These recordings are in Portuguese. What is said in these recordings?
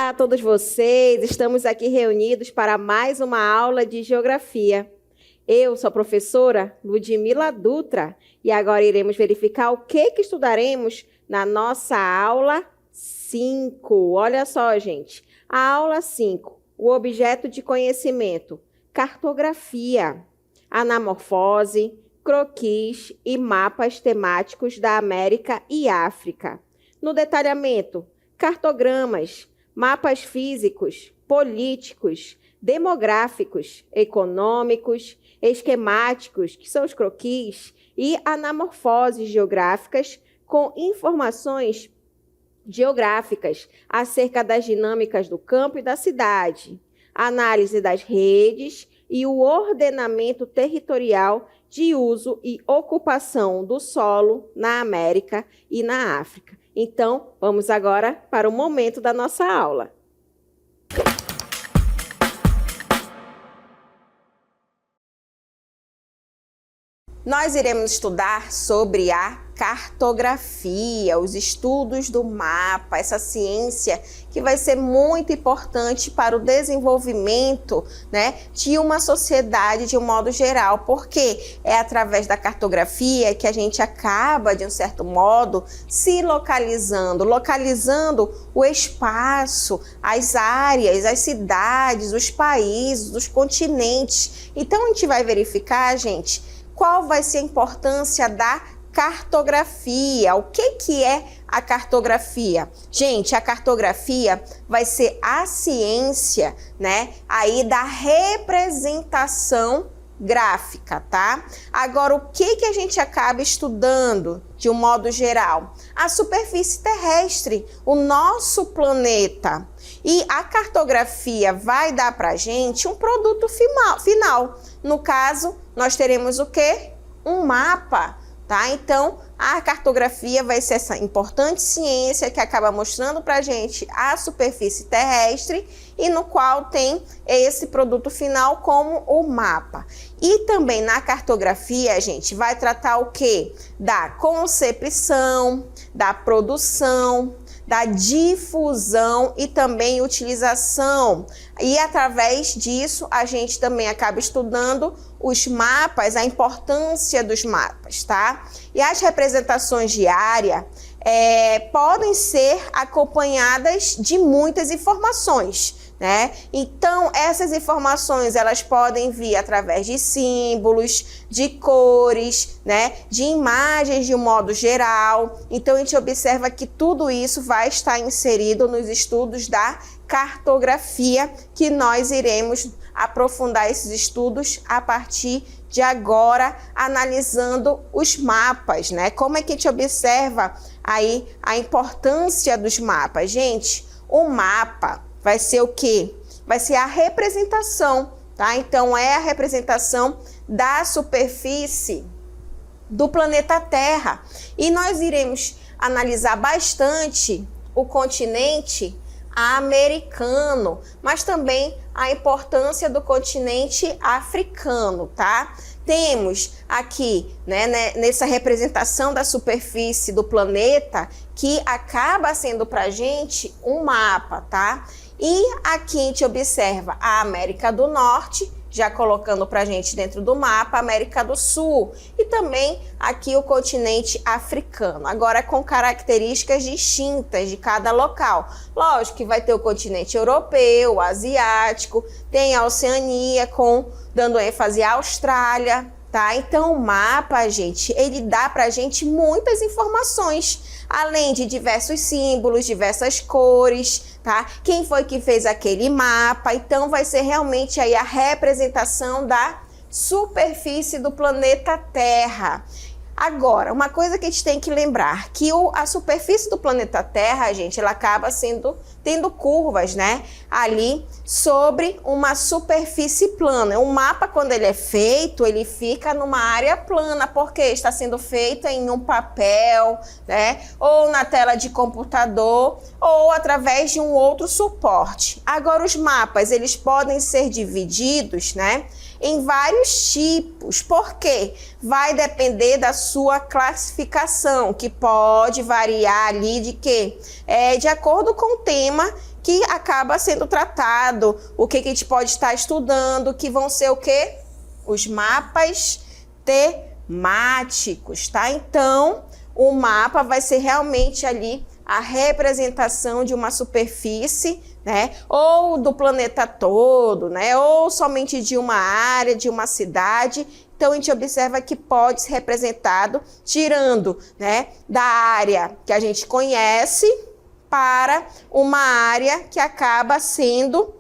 Olá a todos vocês, estamos aqui reunidos para mais uma aula de Geografia. Eu sou a professora Ludmila Dutra e agora iremos verificar o que estudaremos na nossa aula 5. Olha só, gente, a aula 5, o objeto de conhecimento, cartografia, anamorfose, croquis e mapas temáticos da América e África. No detalhamento, cartogramas, mapas físicos, políticos, demográficos, econômicos, esquemáticos, que são os croquis, e anamorfoses geográficas com informações geográficas acerca das dinâmicas do campo e da cidade, análise das redes e o ordenamento territorial de uso e ocupação do solo na América e na África. Então, vamos agora para o momento da nossa aula. Nós iremos estudar sobre a cartografia, os estudos do mapa, essa ciência que vai ser muito importante para o desenvolvimento, de uma sociedade de um modo geral, porque é através da cartografia que a gente acaba, de um certo modo, se localizando o espaço, as áreas, as cidades, os países, os continentes. Então, a gente vai verificar, gente, qual vai ser a importância da cartografia. O que é a cartografia? Gente, a cartografia vai ser a ciência, aí da representação gráfica, tá? Agora, o que a gente acaba estudando de um modo geral? A superfície terrestre, o nosso planeta. E a cartografia vai dar pra gente um produto final. No caso, nós teremos o quê? Um mapa, tá? Então, a cartografia vai ser essa importante ciência que acaba mostrando pra gente a superfície terrestre e no qual tem esse produto final como o mapa. E também na cartografia, a gente vai tratar o quê? Da concepção, da produção, da difusão e também utilização. E através disso, a gente também acaba estudando os mapas, a importância dos mapas, tá? E as representações diárias podem ser acompanhadas de muitas informações, Então, essas informações, elas podem vir através de símbolos, de cores, de imagens de um modo geral. Então, a gente observa que tudo isso vai estar inserido nos estudos da cartografia, que nós iremos aprofundar esses estudos a partir de agora, analisando os mapas, Como é que a gente observa aí a importância dos mapas? Gente, o mapa vai ser o quê? Vai ser a representação, tá? Então, é a representação da superfície do planeta Terra. E nós iremos analisar bastante o continente americano, mas também a importância do continente africano, tá? Temos aqui, nessa representação da superfície do planeta, que acaba sendo pra gente um mapa, tá? E aqui a gente observa a América do Norte, já colocando pra gente dentro do mapa, a América do Sul e também aqui o continente africano, agora com características distintas de cada local. Lógico que vai ter o continente europeu, o asiático, tem a Oceania dando ênfase à Austrália, tá? Então o mapa, gente, ele dá pra gente muitas informações, além de diversos símbolos, diversas cores, tá? Quem foi que fez aquele mapa? Então vai ser realmente aí a representação da superfície do planeta Terra. Agora, uma coisa que a gente tem que lembrar, que a superfície do planeta Terra, gente, ela acaba tendo curvas, ali sobre uma superfície plana. O mapa, quando ele é feito, ele fica numa área plana, porque está sendo feito em um papel, ou na tela de computador, ou através de um outro suporte. Agora, os mapas, eles podem ser divididos, em vários tipos, porque vai depender da sua classificação, que pode variar ali de quê? De acordo com o tempo tema que acaba sendo tratado, o que a gente pode estar estudando, que vão ser o quê? Os mapas temáticos, tá? Então, o mapa vai ser realmente ali a representação de uma superfície, né? Ou do planeta todo, né? Ou somente de uma área, de uma cidade. Então, a gente observa que pode ser representado tirando, né, da área que a gente conhece para uma área que acaba sendo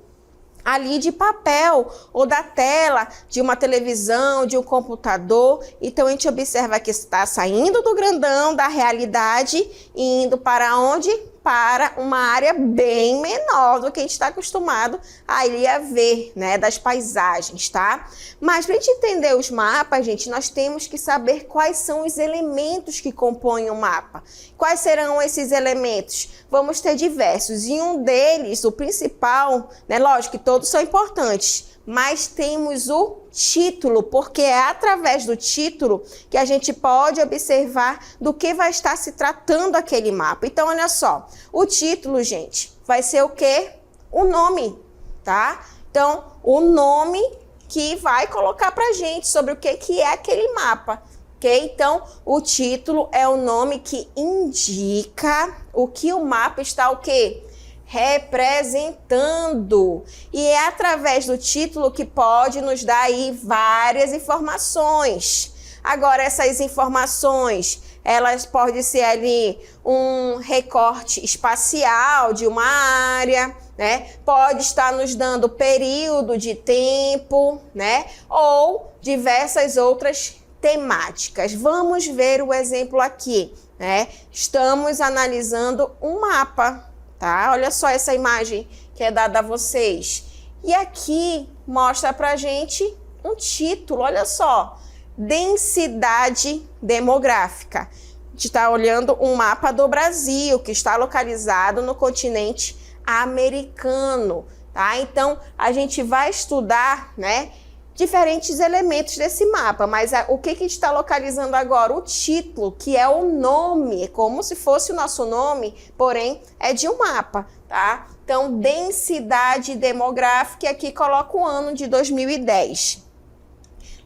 ali de papel ou da tela de uma televisão, de um computador. Então, a gente observa que está saindo do grandão, da realidade, e indo para onde? Para uma área bem menor do que a gente está acostumado a ir a ver, né, das paisagens, tá? Mas para a gente entender os mapas, gente, nós temos que saber quais são os elementos que compõem o mapa. Quais serão esses elementos? Vamos ter diversos, e um deles, o principal, né, lógico que todos são importantes, mas temos o título, porque é através do título que a gente pode observar do que vai estar se tratando aquele mapa. Então, olha só, o título, gente, vai ser o quê? O nome, tá? Então, o nome que vai colocar pra gente sobre o que é aquele mapa, ok? Então, o título é o nome que indica o que o mapa está o quê? Representando. E é através do título que pode nos dar aí várias informações. Agora, essas informações, elas podem ser ali um recorte espacial de uma área, né? Pode estar nos dando período de tempo, né? Ou diversas outras temáticas. Vamos ver o exemplo aqui, né? Estamos analisando um mapa. Tá? Olha só essa imagem que é dada a vocês. E aqui mostra pra gente um título, olha só. Densidade demográfica. A gente está olhando um mapa do Brasil, que está localizado no continente americano, tá? Então, a gente vai estudar, né, diferentes elementos desse mapa, mas o que a gente está localizando agora? O título, que é o nome, como se fosse o nosso nome, porém é de um mapa, tá? Então, densidade demográfica, e aqui coloca o ano de 2010.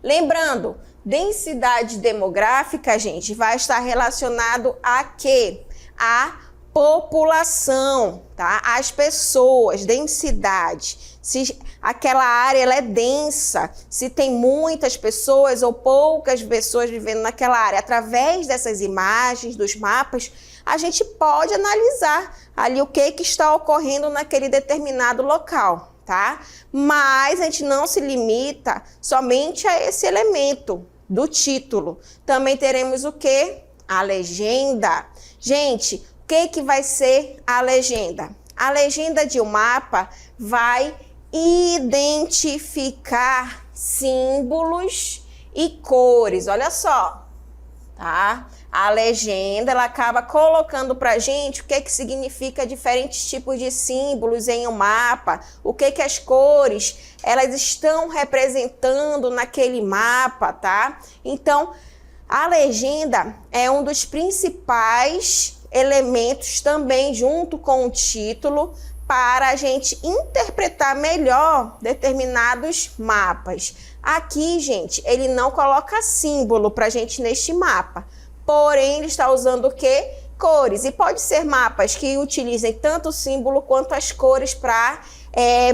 Lembrando, densidade demográfica, gente, vai estar relacionado a quê? A população, tá? As pessoas, densidade. Se aquela área ela é densa, se tem muitas pessoas ou poucas pessoas vivendo naquela área, através dessas imagens, dos mapas, a gente pode analisar ali o que está ocorrendo naquele determinado local, tá? Mas a gente não se limita somente a esse elemento do título. Também teremos o quê? A legenda. Gente, o que vai ser a legenda? A legenda de um mapa vai identificar símbolos e cores. Olha só, tá? A legenda, ela acaba colocando pra gente o que significa diferentes tipos de símbolos em um mapa, o que as cores, elas estão representando naquele mapa, tá? Então, a legenda é um dos principais elementos também, junto com o título, para a gente interpretar melhor determinados mapas. Aqui, gente, ele não coloca símbolo para a gente neste mapa, porém ele está usando o quê? Cores. E pode ser mapas que utilizem tanto o símbolo quanto as cores para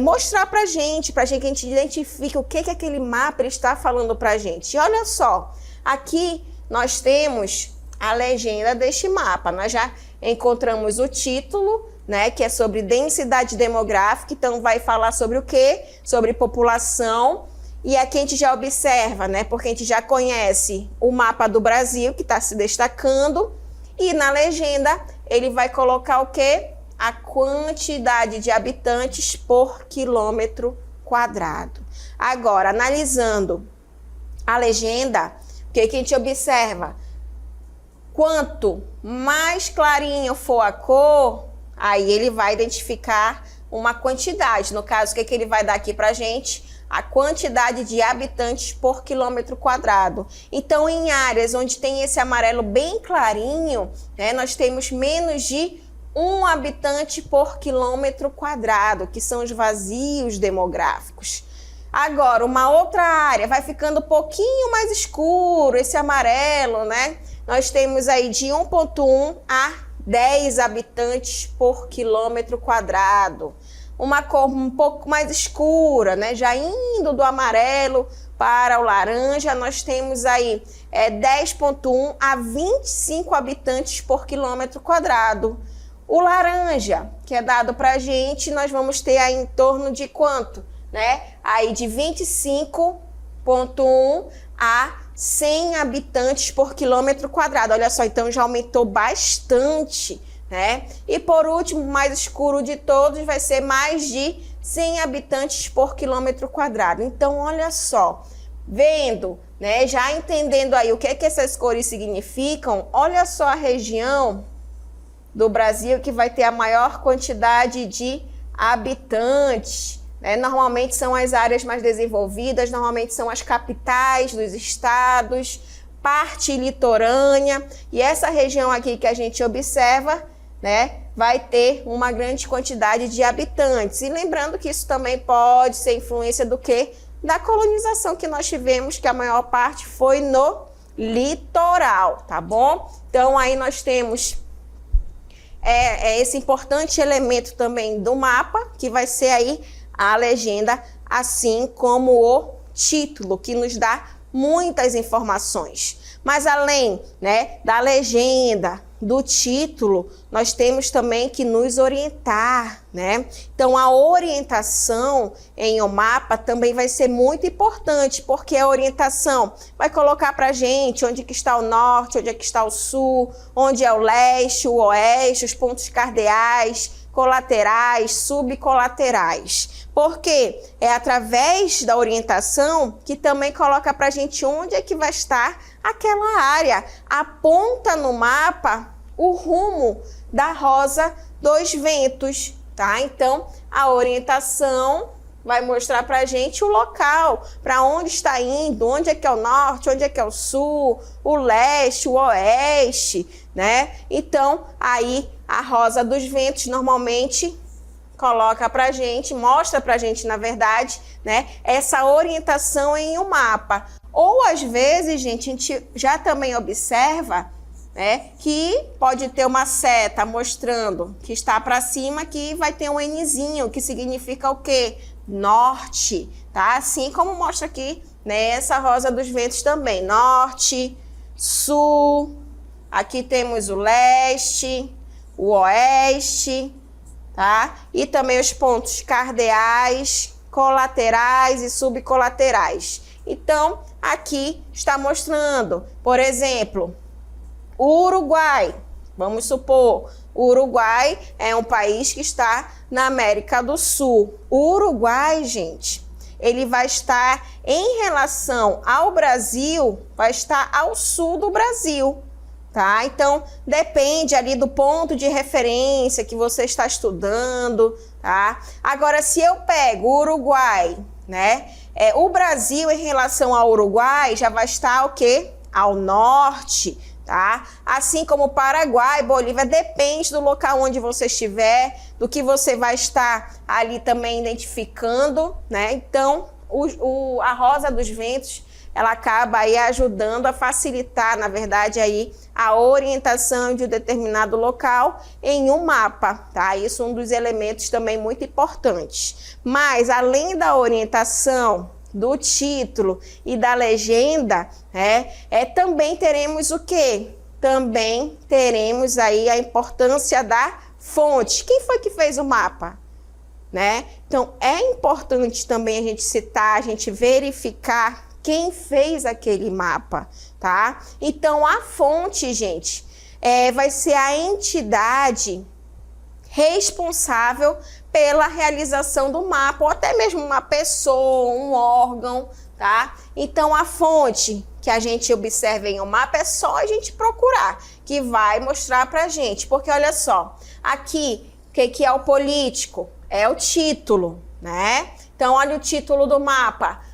mostrar para a gente que a gente identifique o que aquele mapa ele está falando para a gente. E olha só, aqui nós temos a legenda deste mapa. Nós já encontramos o título, né, que é sobre densidade demográfica, então vai falar sobre o quê? Sobre população. E aqui a gente já observa, né, porque a gente já conhece o mapa do Brasil, que está se destacando, e na legenda ele vai colocar o quê? A quantidade de habitantes por quilômetro quadrado. Agora, analisando a legenda, o que a gente observa? Quanto mais clarinho for a cor, aí ele vai identificar uma quantidade. No caso, o que ele vai dar aqui para a gente? A quantidade de habitantes por quilômetro quadrado. Então, em áreas onde tem esse amarelo bem clarinho, né, nós temos menos de 1 habitante por quilômetro quadrado, que são os vazios demográficos. Agora, uma outra área vai ficando um pouquinho mais escuro, esse amarelo, né? Nós temos aí de 1,1 a 10 habitantes por quilômetro quadrado. Uma cor um pouco mais escura, né? Já indo do amarelo para o laranja, nós temos aí 10,1 a 25 habitantes por quilômetro quadrado. O laranja, que é dado para a gente, nós vamos ter aí em torno de quanto? Né? Aí de 25,1 a 100 habitantes por quilômetro quadrado. Olha só, então já aumentou bastante, né? E por último, o mais escuro de todos vai ser mais de 100 habitantes por quilômetro quadrado. Então, olha só, vendo, né? Já entendendo aí o que é que essas cores significam, olha só a região do Brasil que vai ter a maior quantidade de habitantes. Normalmente são as áreas mais desenvolvidas, normalmente são as capitais dos estados, parte litorânea, e essa região aqui que a gente observa, né, vai ter uma grande quantidade de habitantes. E lembrando que isso também pode ser influência do quê? Da colonização que nós tivemos, que a maior parte foi no litoral, tá bom? Então aí nós temos esse importante elemento também do mapa, que vai ser aí a legenda, assim como o título, que nos dá muitas informações. Mas além, né, da legenda, do título, nós temos também que nos orientar, né? Então a orientação em um mapa também vai ser muito importante, porque a orientação vai colocar para a gente onde que está o norte, onde é que está o sul, onde é o leste, o oeste, os pontos cardeais, colaterais, subcolaterais. Porque é através da orientação que também coloca para a gente onde é que vai estar aquela área. Aponta no mapa o rumo da Rosa dos Ventos, tá? Então, a orientação vai mostrar para a gente o local, para onde está indo, onde é que é o norte, onde é que é o sul, o leste, o oeste, né? Então, aí a Rosa dos Ventos normalmente coloca pra gente, mostra pra gente, na verdade, né, essa orientação em um mapa. Ou às vezes, gente, a gente já também observa, né, que pode ter uma seta mostrando que está para cima, que vai ter um Nzinho, que significa o quê? Norte, tá? Assim como mostra aqui nessa Rosa dos Ventos também. Norte, sul, aqui temos o leste, o oeste, tá? E também os pontos cardeais, colaterais e subcolaterais. Então, aqui está mostrando, por exemplo, o Uruguai. Vamos supor, o Uruguai é um país que está na América do Sul. O Uruguai, gente, ele vai estar em relação ao Brasil, vai estar ao sul do Brasil. Tá? Então, depende ali do ponto de referência que você está estudando, tá? Agora, se eu pego o Uruguai, né? O Brasil em relação ao Uruguai já vai estar o quê? Ao norte, tá? Assim como o Paraguai, Bolívia, depende do local onde você estiver, do que você vai estar ali também identificando, né? Então, a Rosa dos Ventos, ela acaba aí ajudando a facilitar, na verdade, aí a orientação de um determinado local em um mapa, tá? Isso é um dos elementos também muito importantes. Mas, além da orientação, do título e da legenda, também teremos o quê? Também teremos aí a importância da fonte. Quem foi que fez o mapa? Né? Então, é importante também a gente citar, a gente verificar quem fez aquele mapa, tá? Então, a fonte, gente, vai ser a entidade responsável pela realização do mapa, ou até mesmo uma pessoa, um órgão, tá? Então, a fonte que a gente observa em um mapa é só a gente procurar, que vai mostrar pra gente. Porque, olha só, aqui, o que é o político? É o título, né? Então, olha o título do mapa.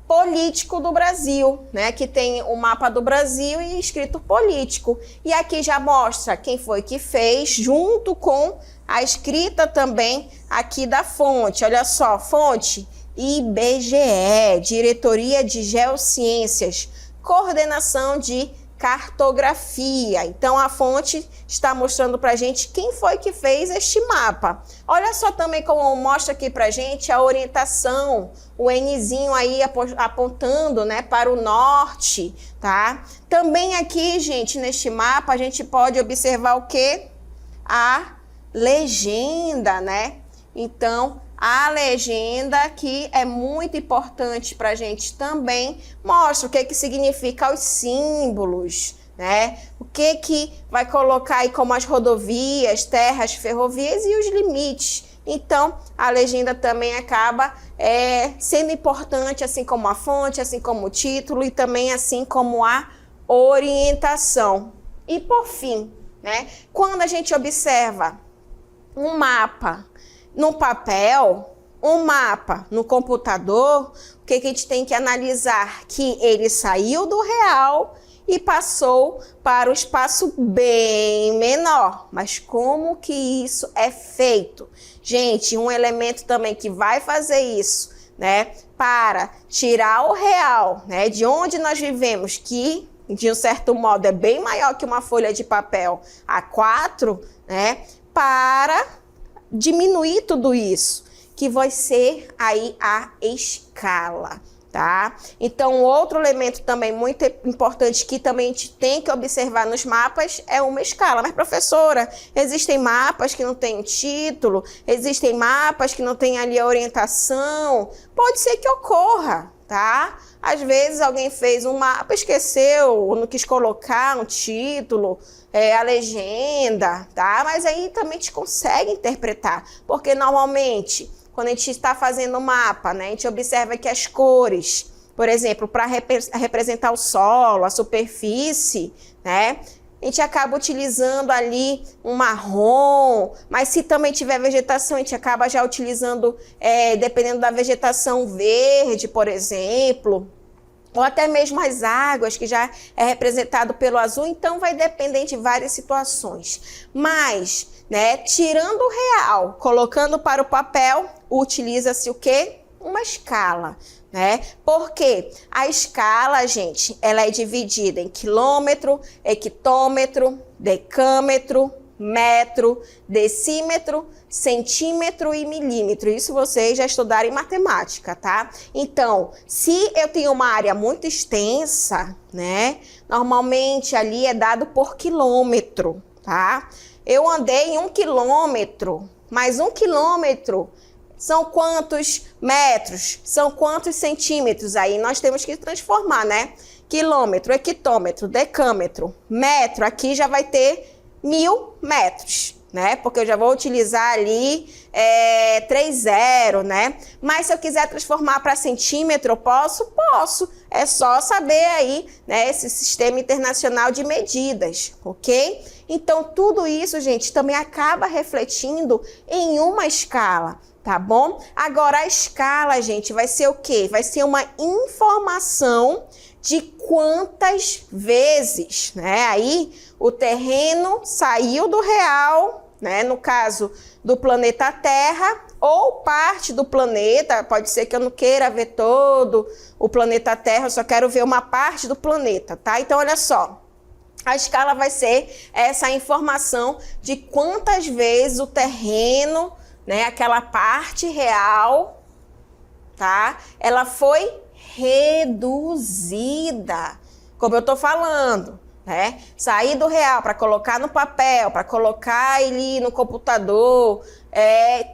político do Brasil, né? Que tem o mapa do Brasil e escrito político. E aqui já mostra quem foi que fez, junto com a escrita também aqui da fonte. Olha só, fonte IBGE, Diretoria de Geociências, coordenação de cartografia. Então a fonte está mostrando para a gente quem foi que fez este mapa. Olha só também como mostra aqui para a gente a orientação, o Nzinho aí apontando, né, para o norte, tá? Também aqui, gente, neste mapa a gente pode observar o quê? A legenda, né? Então a legenda aqui é muito importante para a gente também, mostra o que significa os símbolos, né? O que vai colocar aí como as rodovias, terras, ferrovias e os limites. Então, a legenda também acaba sendo importante, assim como a fonte, assim como o título e também assim como a orientação. E por fim, né? Quando a gente observa um mapa no papel, um mapa no computador, o que a gente tem que analisar? Que ele saiu do real e passou para o espaço bem menor. Mas como que isso é feito? Gente, um elemento também que vai fazer isso, né, para tirar o real, né, de onde nós vivemos, que de um certo modo é bem maior que uma folha de papel A4, né, para diminuir tudo isso, que vai ser aí a escala, tá? Então, outro elemento também muito importante que também a gente tem que observar nos mapas é uma escala. Mas, professora, existem mapas que não têm título, existem mapas que não têm ali a orientação. Pode ser que ocorra, tá? Às vezes alguém fez um mapa, esqueceu, ou não quis colocar um título, a legenda, tá? Mas aí também a gente consegue interpretar, porque normalmente, quando a gente está fazendo um mapa, né, a gente observa que as cores, por exemplo, para representar o solo, a superfície, né, a gente acaba utilizando ali um marrom, mas se também tiver vegetação, a gente acaba já utilizando, dependendo da vegetação, verde, por exemplo, ou até mesmo as águas, que já é representado pelo azul, então vai depender de várias situações. Mas, né, tirando o real, colocando para o papel, utiliza-se o quê? Uma escala, né? Porque a escala, gente, ela é dividida em quilômetro, hectômetro, decâmetro, metro, decímetro, centímetro e milímetro. Isso vocês já estudaram em matemática, tá? Então, se eu tenho uma área muito extensa, né? Normalmente ali é dado por quilômetro, tá? Eu andei em 1 quilômetro, mas 1 quilômetro são quantos metros? São quantos centímetros? Aí nós temos que transformar, né? Quilômetro, hectômetro, decâmetro, metro, aqui já vai ter 1000 metros, né? Porque eu já vou utilizar ali 30, né? Mas se eu quiser transformar para centímetro, eu posso? Posso. É só saber aí, né, esse sistema internacional de medidas, ok? Então, tudo isso, gente, também acaba refletindo em uma escala, tá bom? Agora, a escala, gente, vai ser o quê? Vai ser uma informação de quantas vezes, né? Aí, o terreno saiu do real, né? No caso do planeta Terra, ou parte do planeta, pode ser que eu não queira ver todo o planeta Terra, eu só quero ver uma parte do planeta, tá? Então, olha só, a escala vai ser essa informação de quantas vezes o terreno, né, aquela parte real, tá? Ela foi reduzida, como eu tô falando, né? Sair do real para colocar no papel, para colocar ali no computador,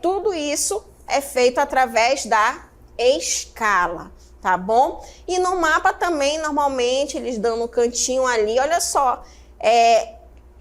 tudo isso é feito através da escala, tá bom? E no mapa também, normalmente, eles dão no cantinho ali, olha só,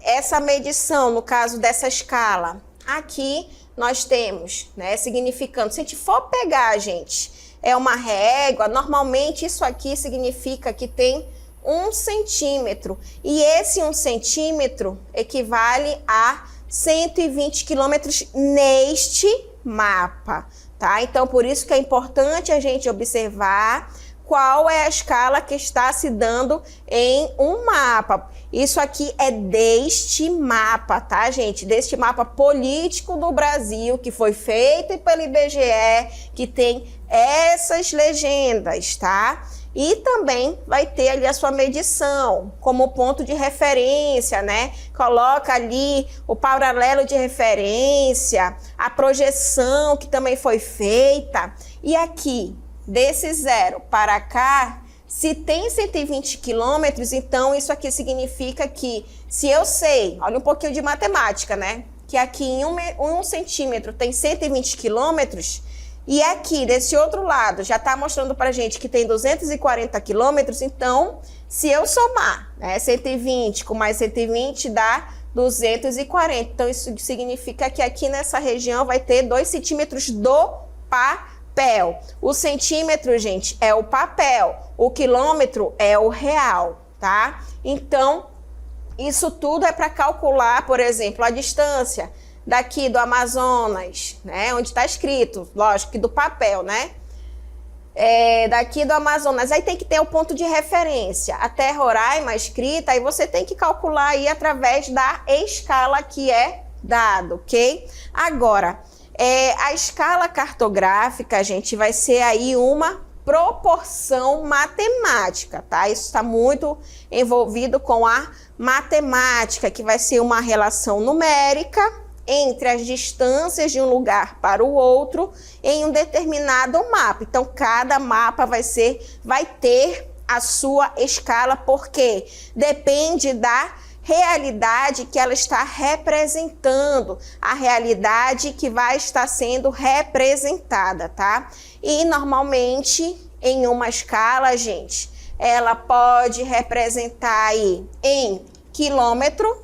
essa medição, no caso dessa escala, aqui nós temos, né, significando, se a gente for pegar, gente, uma régua, normalmente isso aqui significa que tem 1 centímetro, e esse 1 centímetro equivale a 120 quilômetros neste mapa, tá? Então, por isso que é importante a gente observar qual é a escala que está se dando em um mapa. Isso aqui é deste mapa, tá, gente? Deste mapa político do Brasil, que foi feito pelo IBGE, que tem essas legendas, tá? E também vai ter ali a sua medição como ponto de referência, né? Coloca ali o paralelo de referência, a projeção que também foi feita. E aqui, desse zero para cá, se tem 120 quilômetros, então isso aqui significa que, se eu sei, olha um pouquinho de matemática, né? Que aqui em um centímetro tem 120 quilômetros, e aqui, desse outro lado, já está mostrando para gente que tem 240 quilômetros, então, se eu somar, né, 120 com mais 120 dá 240. Então, isso significa que aqui nessa região vai ter 2 centímetros do papel. O centímetro, gente, é o papel. O quilômetro é o real, tá? Então, isso tudo é para calcular, por exemplo, a distância daqui do Amazonas, né? Onde está escrito, lógico que do papel, né? Daqui do Amazonas, aí tem que ter o ponto de referência. Até Roraima escrita, aí você tem que calcular aí através da escala que é dado, ok? Agora, a escala cartográfica, gente, vai ser aí uma proporção matemática, tá? Isso está muito envolvido com a matemática, que vai ser uma relação numérica entre as distâncias de um lugar para o outro em um determinado mapa. Então, cada mapa vai ter a sua escala, porque depende da realidade que ela está representando, a realidade que vai estar sendo representada, tá? E normalmente em uma escala, gente, ela pode representar aí em quilômetro,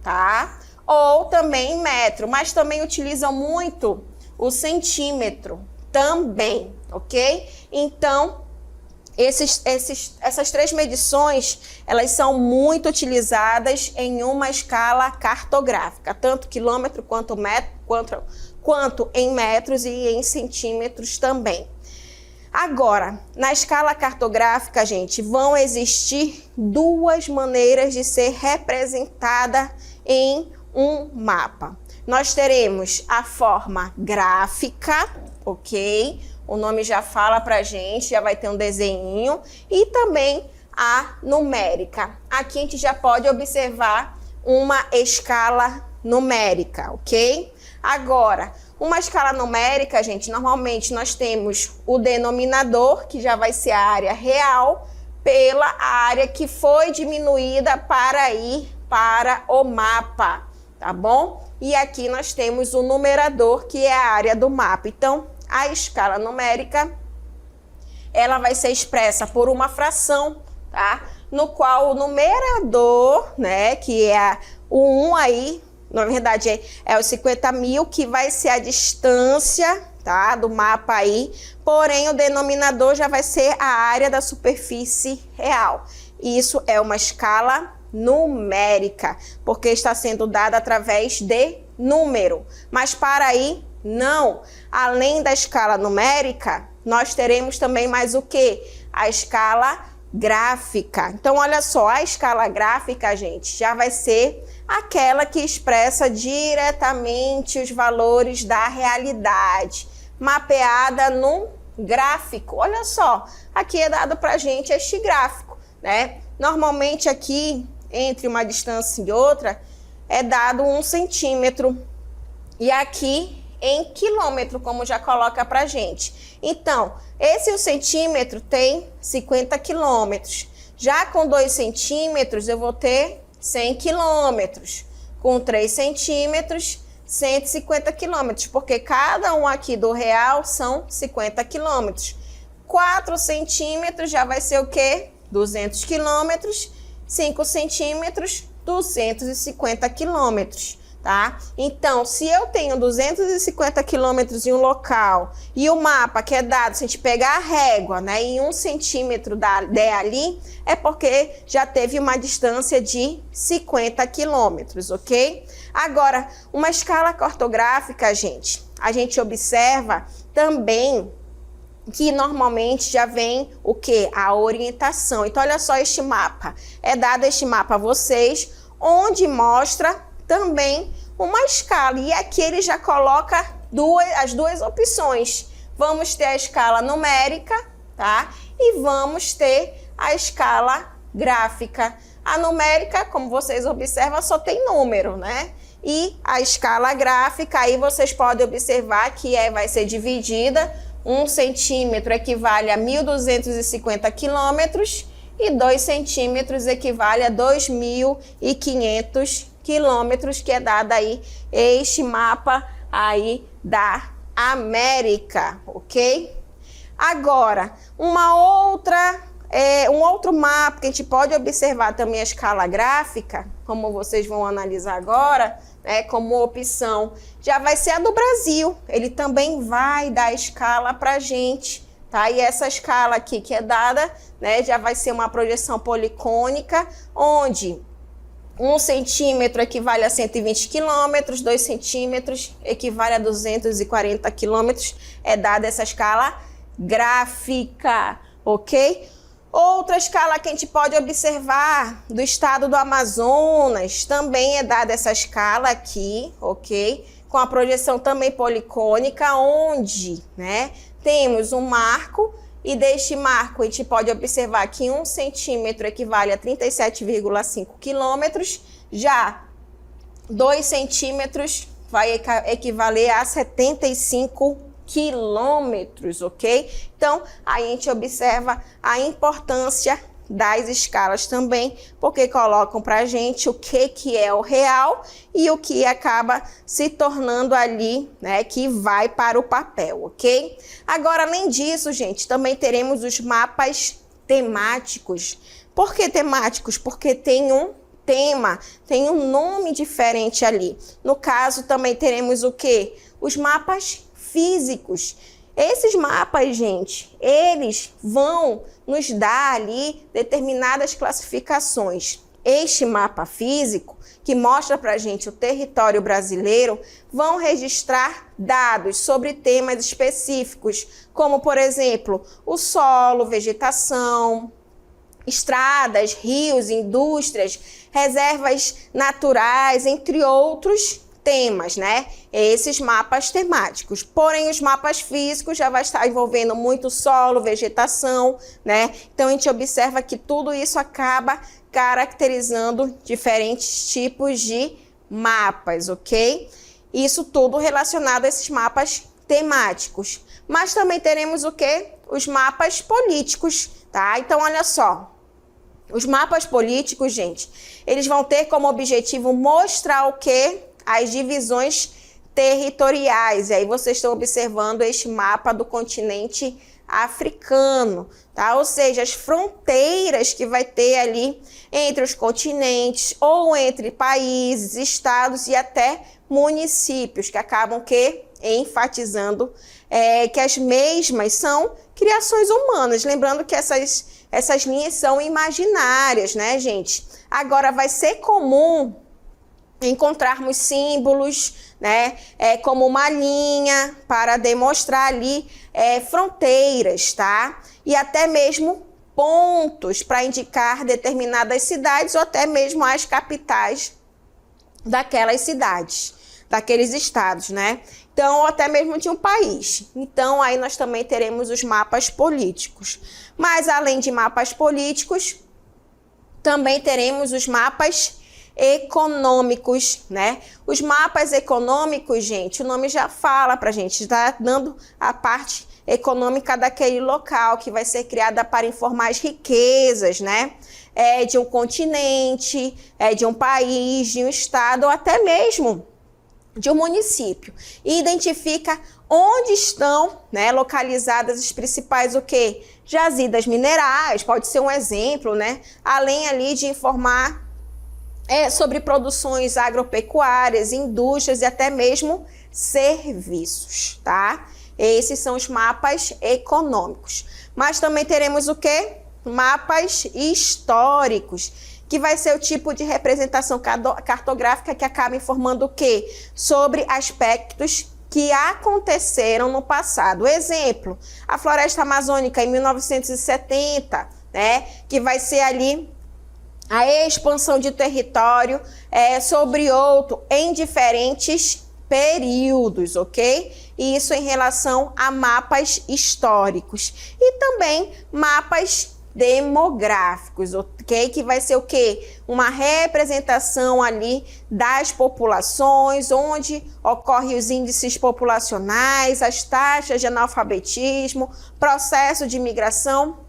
tá? Ou também em metro, mas também utilizam muito o centímetro também, ok? Então, essas 3 medições, elas são muito utilizadas em uma escala cartográfica, tanto quilômetro quanto metro, quanto em metros e em centímetros também. Agora, na escala cartográfica, gente, vão existir 2 maneiras de ser representada em um mapa. Nós teremos a forma gráfica, ok? O nome já fala pra gente, já vai ter um desenho, e também a numérica. Aqui a gente já pode observar uma escala numérica, ok? Agora, uma escala numérica, gente, normalmente nós temos o denominador, que já vai ser a área real, pela área que foi diminuída para ir para o mapa, tá bom? E aqui nós temos o numerador, que é a área do mapa. Então, a escala numérica, ela vai ser expressa por uma fração, tá? No qual o numerador, né, que é o 1 aí, na verdade é os 50 mil, que vai ser a distância, tá, do mapa aí, porém o denominador já vai ser a área da superfície real. Isso é uma escala numérica, porque está sendo dada através de número. Mas para aí, não. Além da escala numérica, nós teremos também mais o quê? A escala gráfica. Então, olha só, a escala gráfica, gente, já vai ser aquela que expressa diretamente os valores da realidade, mapeada num gráfico. Olha só, aqui é dado pra gente este gráfico, né? Normalmente aqui, entre uma distância e outra, é dado 1 centímetro. E aqui em quilômetro, como já coloca pra gente. Então, esse 1 centímetro tem 50 quilômetros. Já com 2 centímetros, eu vou ter 100 quilômetros. Com 3 centímetros, 150 quilômetros, porque cada um aqui do real são 50 quilômetros. 4 centímetros já vai ser o quê? 200 quilômetros. 5 centímetros, 250 quilômetros. Tá? Então, se eu tenho 250 quilômetros em um local e o mapa que é dado, se a gente pegar a régua, né, em 1 centímetro der ali, é porque já teve uma distância de 50 quilômetros, ok? Agora, uma escala cartográfica, gente, a gente observa também que normalmente já vem o quê? A orientação. Então, olha só este mapa. É dado este mapa a vocês, onde mostra também uma escala. E aqui ele já coloca as duas opções. Vamos ter a escala numérica, tá? E vamos ter a escala gráfica. A numérica, como vocês observam, só tem número, né? E a escala gráfica, aí vocês podem observar que vai ser dividida. 1 centímetro equivale a 1.250 quilômetros e 2 centímetros equivale a 2.500 quilômetros, que é dado aí este mapa aí da América, ok? Agora, um outro mapa que a gente pode observar também a escala gráfica, como vocês vão analisar agora, né, como opção, já vai ser a do Brasil. Ele também vai dar escala para a gente, tá? E essa escala aqui que é dada, né, já vai ser uma projeção policônica, onde 1 centímetro equivale a 120 quilômetros, 2 centímetros equivale a 240 quilômetros, é dada essa escala gráfica, ok? Outra escala que a gente pode observar do estado do Amazonas, também é dada essa escala aqui, ok? Com a projeção também policônica, onde, né, temos um marco, e deste marco a gente pode observar que 1 centímetro equivale a 37,5 quilômetros, já 2 centímetros vai equivaler a 75 quilômetros, ok? Então, aí a gente observa a importância das escalas também, porque colocam pra gente o que é o real e o que acaba se tornando ali, né, que vai para o papel, ok? Agora, além disso, gente, também teremos os mapas temáticos. Por que temáticos? Porque tem um tema, tem um nome diferente ali. No caso, também teremos o quê? Os mapas físicos. Esses mapas, gente, eles vão nos dar ali determinadas classificações. Este mapa físico, que mostra pra gente o território brasileiro, vão registrar dados sobre temas específicos, como, por exemplo, o solo, vegetação, estradas, rios, indústrias, reservas naturais, entre outros temas, né? Esses mapas temáticos. Porém, os mapas físicos já vai estar envolvendo muito solo, vegetação, né? Então, a gente observa que tudo isso acaba caracterizando diferentes tipos de mapas, ok? Isso tudo relacionado a esses mapas temáticos. Mas também teremos o quê? Os mapas políticos, tá? Então, olha só. Os mapas políticos, gente, eles vão ter como objetivo mostrar o quê? As divisões territoriais. E aí vocês estão observando este mapa do continente africano, tá? Ou seja, as fronteiras que vai ter ali entre os continentes ou entre países, estados e até municípios, que acabam enfatizando que as mesmas são criações humanas. Lembrando que essas linhas são imaginárias, né, gente? Agora, vai ser comum encontrarmos símbolos, né, como uma linha para demonstrar ali fronteiras, tá? E até mesmo pontos para indicar determinadas cidades ou até mesmo as capitais daquelas cidades, daqueles estados, né? Então, ou até mesmo de um país. Então, aí nós também teremos os mapas políticos. Mas, além de mapas políticos, também teremos os mapas econômicos, né? Os mapas econômicos, gente, o nome já fala pra gente, está dando a parte econômica daquele local, que vai ser criada para informar as riquezas, né? De um continente, de um país, de um estado, ou até mesmo de um município. E identifica onde estão, né, localizadas as principais, o quê? Jazidas minerais, pode ser um exemplo, né? Além ali de informar sobre produções agropecuárias, indústrias e até mesmo serviços, tá? Esses são os mapas econômicos. Mas também teremos o quê? Mapas históricos, que vai ser o tipo de representação cartográfica que acaba informando o quê? Sobre aspectos que aconteceram no passado. Exemplo, a floresta amazônica em 1970, né, que vai ser ali a expansão de território sobre outro em diferentes períodos, ok? Isso em relação a mapas históricos e também mapas demográficos, ok? Que vai ser o quê? Uma representação ali das populações, onde ocorrem os índices populacionais, as taxas de analfabetismo, processo de imigração,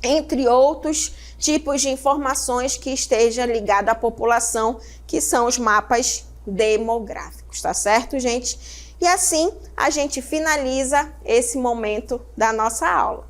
entre outros tipos de informações que esteja ligada à população, que são os mapas demográficos, tá certo, gente? E assim a gente finaliza esse momento da nossa aula.